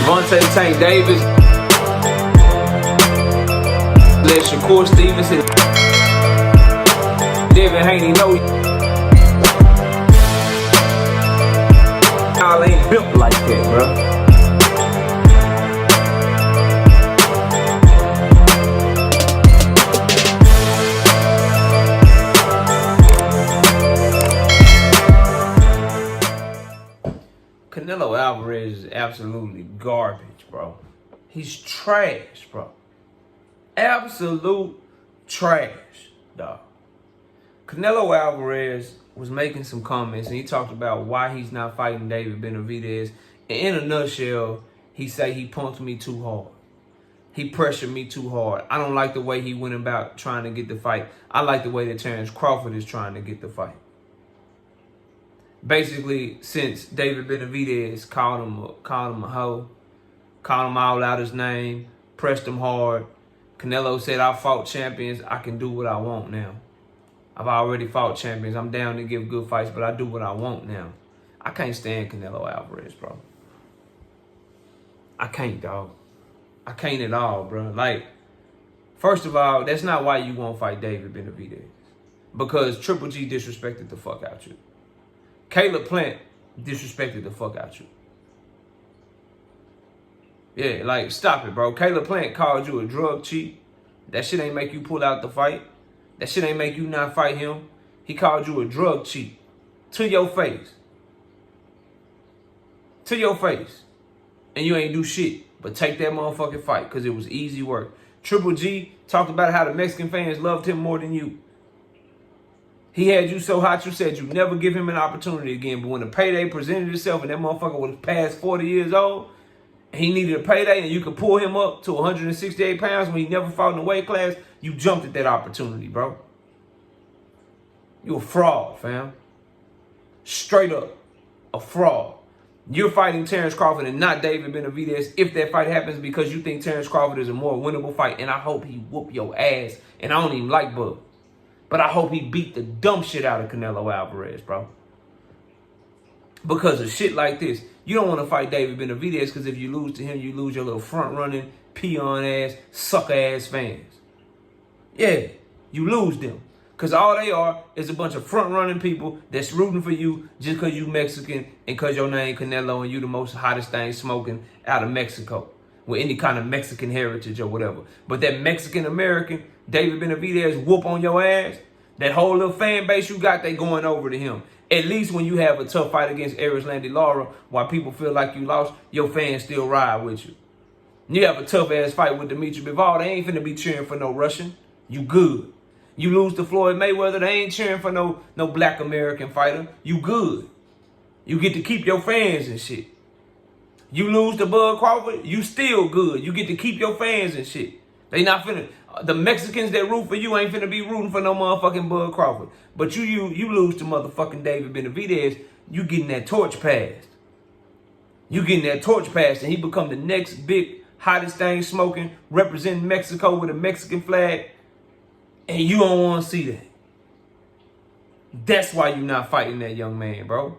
Gervonta Tank Davis. Let Shakur Stevenson. Devin Haney know y'all ain't built like that, bro. Canelo Alvarez is absolutely garbage, bro. He's trash, bro. Absolute trash, dog. Canelo Alvarez was making some comments, and he talked about why he's not fighting David Benavidez. And in a nutshell, he said he punked me too hard. He pressured me too hard. I don't like the way he went about trying to get the fight. I like the way that Terence Crawford is trying to get the fight. Basically, since David Benavidez called him a hoe, called him all out his name, pressed him hard, Canelo said, I fought champions. I can do what I want now. I've already fought champions. I'm down to give good fights, but I do what I want now. I can't stand Canelo Alvarez, bro. I can't, dog. I can't at all, bro. Like, first of all, that's not why you won't fight David Benavidez. Because Triple G disrespected the fuck out you. Caleb Plant disrespected the fuck out you. Yeah, like, stop it, bro. Caleb Plant called you a drug cheat. That shit ain't make you pull out the fight. That shit ain't make you not fight him. He called you a drug cheat. To your face. To your face. And you ain't do shit but take that motherfucking fight because it was easy work. Triple G talked about how the Mexican fans loved him more than you. He had you so hot you said you'd never give him an opportunity again. But when the payday presented itself and that motherfucker was past 40 years old, he needed a payday and you could pull him up to 168 pounds when he never fought in the weight class, you jumped at that opportunity, bro. You a fraud, fam. Straight up a fraud. You're fighting Terence Crawford and not David Benavidez if that fight happens because you think Terence Crawford is a more winnable fight. And I hope he whoop your ass. And I don't even like Bub. But I hope he beat the dumb shit out of Canelo Alvarez, bro. Because of shit like this. You don't want to fight David Benavidez because if you lose to him, you lose your little front-running, peon-ass, sucker-ass fans. Yeah, you lose them. Because all they are is a bunch of front-running people that's rooting for you just because you Mexican and because your name Canelo and you the most hottest thing smoking out of Mexico with any kind of Mexican heritage or whatever. But that Mexican-American, David Benavidez, whoop on your ass, that whole little fan base you got, they going over to him. At least when you have a tough fight against Erislandy Lara, while people feel like you lost, your fans still ride with you. You have a tough-ass fight with Dimitri Bivol, they ain't finna be cheering for no Russian. You good. You lose to Floyd Mayweather, they ain't cheering for no black American fighter. You good. You get to keep your fans and shit. You lose to Bud Crawford, you still good. You get to keep your fans and shit. They not finna, the Mexicans that root for you ain't finna be rooting for no motherfucking Bud Crawford. But you lose to motherfucking David Benavidez, you getting that torch passed. You getting that torch passed and he become the next big hottest thing smoking, representing Mexico with a Mexican flag. And you don't want to see that. That's why you're not fighting that young man, bro.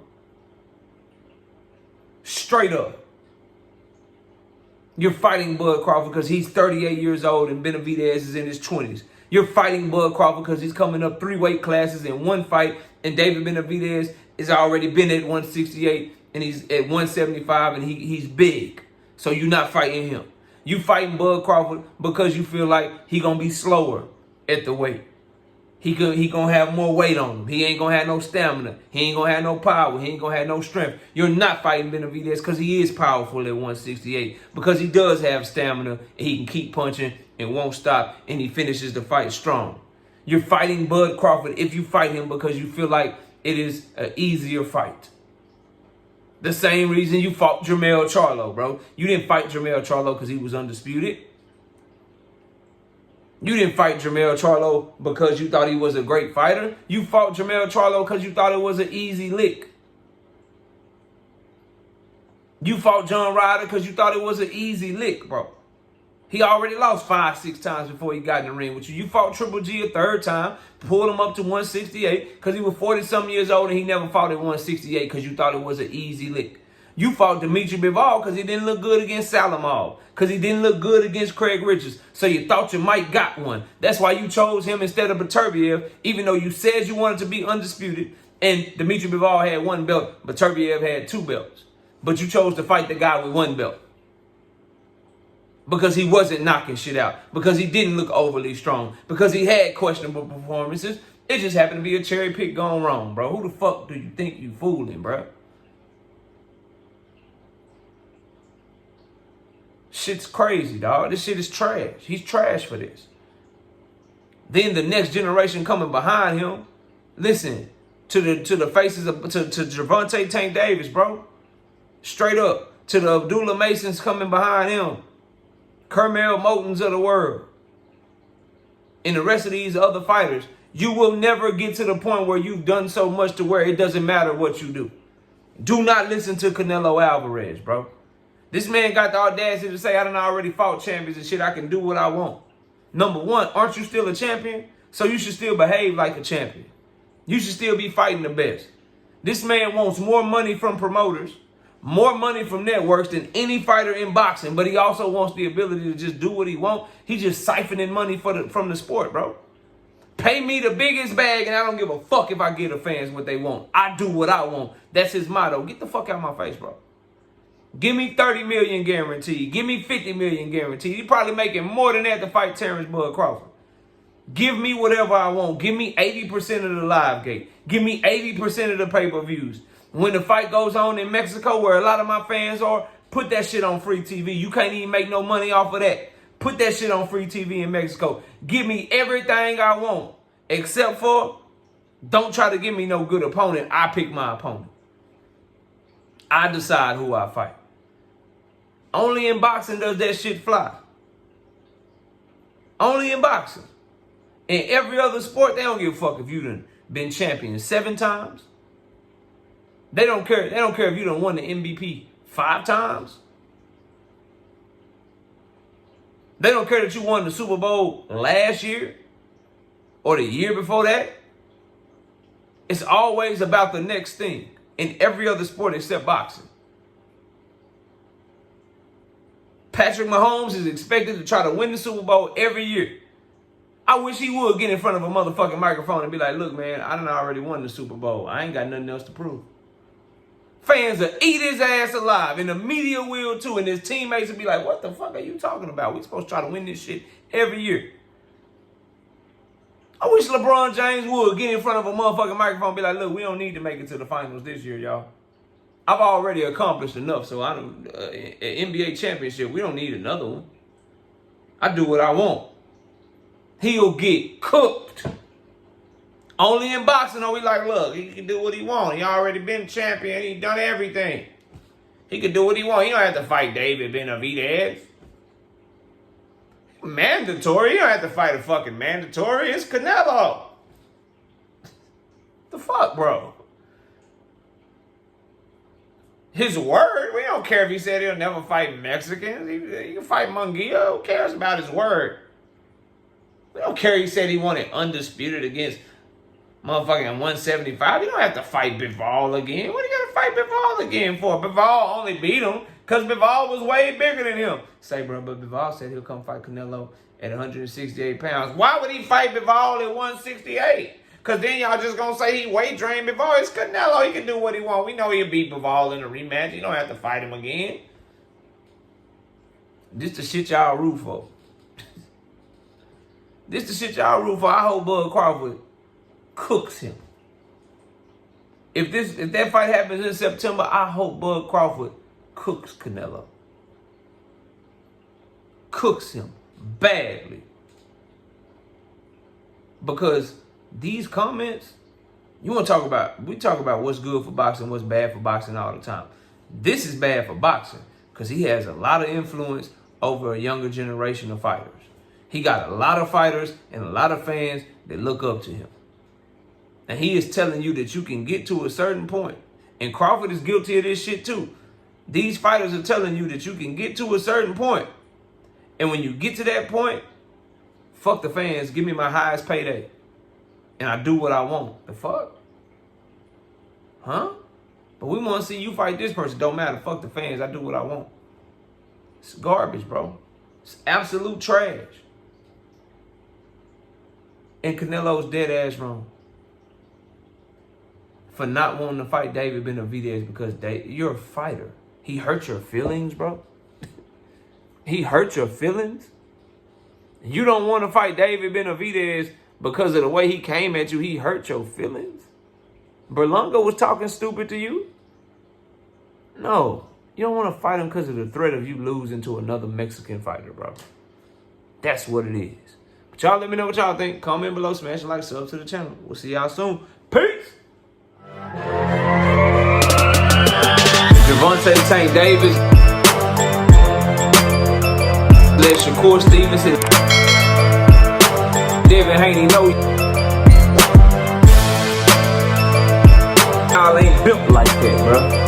Straight up. You're fighting Bud Crawford because he's 38 years old and Benavidez is in his 20s. You're fighting Bud Crawford because he's coming up 3 weight classes in one fight. And David Benavidez has already been at 168 and he's at 175 and he's big. So you're not fighting him. You fighting Bud Crawford because you feel like he going to be slower at the weight. He gonna have more weight on him. He ain't gonna have no stamina. He ain't gonna have no power. He ain't gonna have no strength. You're not fighting Benavidez because he is powerful at 168. Because he does have stamina and he can keep punching and won't stop and he finishes the fight strong. You're fighting Bud Crawford if you fight him because you feel like it is an easier fight. The same reason you fought Jermell Charlo, bro. You didn't fight Jermell Charlo because he was undisputed. You didn't fight Jermell Charlo because you thought he was a great fighter. You fought Jermell Charlo because you thought it was an easy lick. You fought John Ryder because you thought it was an easy lick, bro. He already lost 5-6 times before he got in the ring with you. You fought Triple G a third time, pulled him up to 168 because he was 40-something years old and he never fought at 168 because you thought it was an easy lick. You fought Dimitri Bivol because he didn't look good against Salamov. Because he didn't look good against Craig Richards. So you thought you might got one. That's why you chose him instead of Beterbiev, even though you said you wanted to be undisputed. And Dimitri Bivol had 1 belt. Beterbiev had 2 belts. But you chose to fight the guy with 1 belt. Because he wasn't knocking shit out. Because he didn't look overly strong. Because he had questionable performances. It just happened to be a cherry pick gone wrong, bro. Who the fuck do you think you fooling, bro? Shit's crazy, dog. This shit is trash. He's trash for this. Then the next generation coming behind him, listen to the faces of to Gervonta Tank Davis, bro. Straight up to the Abdullah Masons coming behind him, Kermel Motons of the world, and the rest of these other fighters. You will never get to the point where you've done so much to where it doesn't matter what you do. Do not listen to Canelo Alvarez, bro. This man got the audacity to say, I done already fought champions and shit. I can do what I want. Number one, aren't you still a champion? So you should still behave like a champion. You should still be fighting the best. This man wants more money from promoters, more money from networks than any fighter in boxing, but he also wants the ability to just do what he wants. He's just siphoning money from the sport, bro. Pay me the biggest bag and I don't give a fuck if I give the fans what they want. I do what I want. That's his motto. Get the fuck out of my face, bro. Give me 30 million guaranteed. Give me 50 million guaranteed. He's probably making more than that to fight Terence Crawford. Give me whatever I want. Give me 80% of the live gate. Give me 80% of the pay-per-views. When the fight goes on in Mexico, where a lot of my fans are, put that shit on free TV. You can't even make no money off of that. Put that shit on free TV in Mexico. Give me everything I want. Except for, don't try to give me no good opponent. I pick my opponent. I decide who I fight. Only in boxing does that shit fly. Only in boxing. In every other sport, they don't give a fuck if you done been champion 7 times. They don't care. They don't care if you done won the MVP 5 times. They don't care that you won the Super Bowl last year or the year before that. It's always about the next thing in every other sport except boxing. Patrick Mahomes is expected to try to win the Super Bowl every year. I wish he would get in front of a motherfucking microphone and be like, look, man, I done already won the Super Bowl. I ain't got nothing else to prove. Fans will eat his ass alive, and the media will too, and his teammates will be like, what the fuck are you talking about? We supposed to try to win this shit every year. I wish LeBron James would get in front of a motherfucking microphone and be like, look, we don't need to make it to the finals this year, y'all. I've already accomplished enough, so I don't, an NBA championship, we don't need another one. I do what I want. He'll get cooked. Only in boxing are we like, look, he can do what he wants. He already been champion. He done everything. He can do what he wants. He don't have to fight David Benavidez. Mandatory. He don't have to fight a fucking mandatory. It's Canelo. The fuck, bro? His word? We don't care if he said he'll never fight Mexicans. He can fight Munguia. Who cares about his word? We don't care he said he wanted undisputed against motherfucking 175. You don't have to fight Bivol again. What are you going to fight Bivol again for? Bivol only beat him because Bivol was way bigger than him. Say, bro, but Bivol said he'll come fight Canelo at 168 pounds. Why would he fight Bivol at 168? Because then y'all just going to say he weight drained Bivol. It's Canelo. He can do what he wants. We know he'll beat Bivol in a rematch. You don't have to fight him again. This the shit y'all root for. This the shit y'all root for. I hope Bud Crawford cooks him. If that fight happens in September, I hope Bud Crawford cooks Canelo. Cooks him badly. Because these comments, we talk about what's good for boxing, what's bad for boxing all the time. This is bad for boxing because he has a lot of influence over a younger generation of fighters. He got a lot of fighters and a lot of fans that look up to him. And he is telling you that you can get to a certain point. And Crawford is guilty of this shit too. These fighters are telling you that you can get to a certain point. And when you get to that point, fuck the fans, give me my highest payday. And I do what I want. The fuck? Huh? But we want to see you fight this person. Don't matter. Fuck the fans. I do what I want. It's garbage, bro. It's absolute trash. And Canelo's dead ass wrong for not wanting to fight David Benavidez because you're a fighter. He hurt your feelings, bro. He hurt your feelings. You don't want to fight David Benavidez because of the way he came at you. He hurt your feelings. Berlanga was talking stupid to you. No, you don't want to fight him because of the threat of you losing to another Mexican fighter, bro. That's what it is. But y'all let me know what y'all think. Comment below, smash a like, sub to the channel. We'll see y'all soon. Peace. Gervonta Tank Davis. Let Shakur Stevenson. Devin Haney know y'all ain't built like that, bro.